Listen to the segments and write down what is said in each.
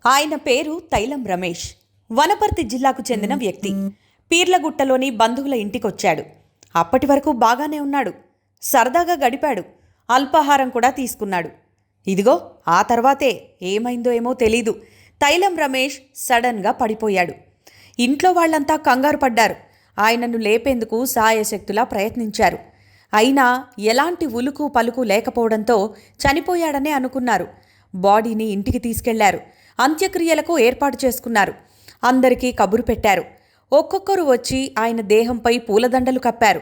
ఆయన పేరు తైలం రమేష్. వనపర్తి జిల్లాకు చెందిన వ్యక్తి. పీర్లగుట్టలోని బంధువుల ఇంటికొచ్చాడు. అప్పటి వరకు బాగానే ఉన్నాడు. సరదాగా గడిపాడు. అల్పాహారం కూడా తీసుకున్నాడు. ఇదిగో ఆ తర్వాతే ఏమైందో ఏమో తెలీదు. తైలం రమేష్ సడన్గా పడిపోయాడు. ఇంట్లో వాళ్లంతా కంగారు పడ్డారు. ఆయనను లేపేందుకు సాయశక్తులా ప్రయత్నించారు. అయినా ఎలాంటి ఉలుకు పలుకు లేకపోవడంతో చనిపోయాడనే అనుకున్నారు. బాడీని ఇంటికి తీసుకెళ్లారు. అంత్యక్రియలకు ఏర్పాటు చేసుకున్నారు. అందరికీ కబురు పెట్టారు. ఒక్కొక్కరు వచ్చి ఆయన దేహంపై పూలదండలు కప్పారు.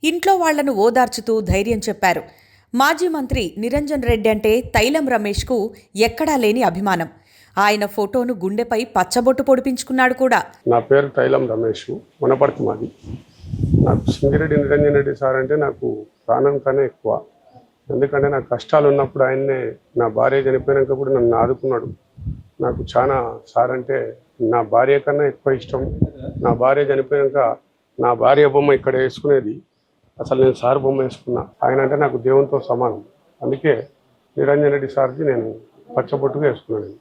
ఇంట్లో వాళ్లను ఓదార్చుతూ ధైర్యం చెప్పారు. మాజీ మంత్రి నిరంజన్ రెడ్డి అంటే తైలం రమేష్కు ఎక్కడా లేని అభిమానం. ఆయన ఫోటోను గుండెపై పచ్చబొట్టు పొడిపించుకున్నాడు కూడా. నా పేరు తైలం రమేష్, వనపర్తి మాది. నాకు సింగిరెడ్డి నిరంజన్ రెడ్డి సార్ అంటే నాకు ప్రాణం కన్నా ఎక్కువ. ఎందుకంటే నాకు కష్టాలు ఉన్నప్పుడు ఆయన్నే, నా భార్య చనిపోయినాక కూడా నన్ను ఆదుకున్నాడు. నాకు చాలా సార్ అంటే నా భార్య కన్నా ఎక్కువ ఇష్టం. నా భార్య చనిపోయాక నా భార్య బొమ్మ ఇక్కడ వేసుకునేది, అసలు నేను సార్ బొమ్మ వేసుకున్నా. ఆయన అంటే నాకు దేవునితో సమానం. అందుకే నిరంజన్ రెడ్డి సార్కి నేను పచ్చబొట్టుగా వేసుకున్నాను.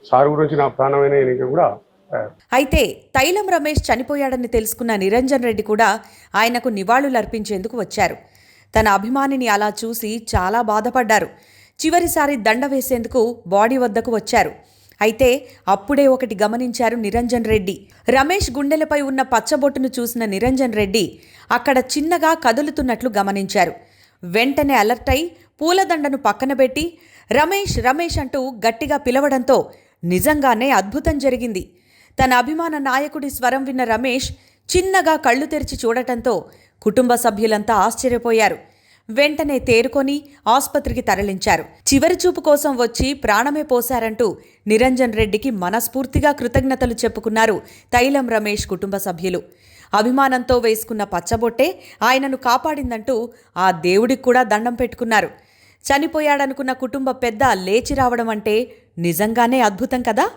సార్ గురించి నా ప్రాణమైన ఎన్నిక కూడా. అయితే తైలం రమేష్ చనిపోయాడని తెలుసుకున్న నిరంజన్ రెడ్డి కూడా ఆయనకు నివాళులర్పించేందుకు వచ్చారు. తన అభిమానిని అలా చూసి చాలా బాధపడ్డారు. చివరిసారి దండ వేసేందుకు బాడీ వద్దకు వచ్చారు. అయితే అప్పుడే ఒకటి గమనించారు నిరంజన్ రెడ్డి. రమేష్ గుండెలపై ఉన్న పచ్చబొట్టును చూసిన నిరంజన్ రెడ్డి అక్కడ చిన్నగా కదులుతున్నట్లు గమనించారు. వెంటనే అలర్ట్ అయి పూలదండను పక్కన పెట్టి రమేష్ రమేష్ అంటూ గట్టిగా పిలవడంతో నిజంగానే అద్భుతం జరిగింది. తన అభిమాన నాయకుడి స్వరం విన్న రమేష్ చిన్నగా కళ్ళు తెరిచి చూడటంతో కుటుంబ సభ్యులంతా ఆశ్చర్యపోయారు. వెంటనే తేరుకొని ఆస్పత్రికి తరలించారు. చివరి చూపు కోసం వచ్చి ప్రాణమే పోశారంటూ నిరంజన్ రెడ్డికి మనస్ఫూర్తిగా కృతజ్ఞతలు చెప్పుకున్నారు తైలం రమేష్ కుటుంబ సభ్యులు. అభిమానంతో వేసుకున్న పచ్చబొట్టే ఆయనను కాపాడిందంటూ ఆ దేవుడికి కూడా దండం పెట్టుకున్నారు. చనిపోయాడనుకున్న కుటుంబ పెద్ద లేచి రావడం అంటే నిజంగానే అద్భుతం కదా.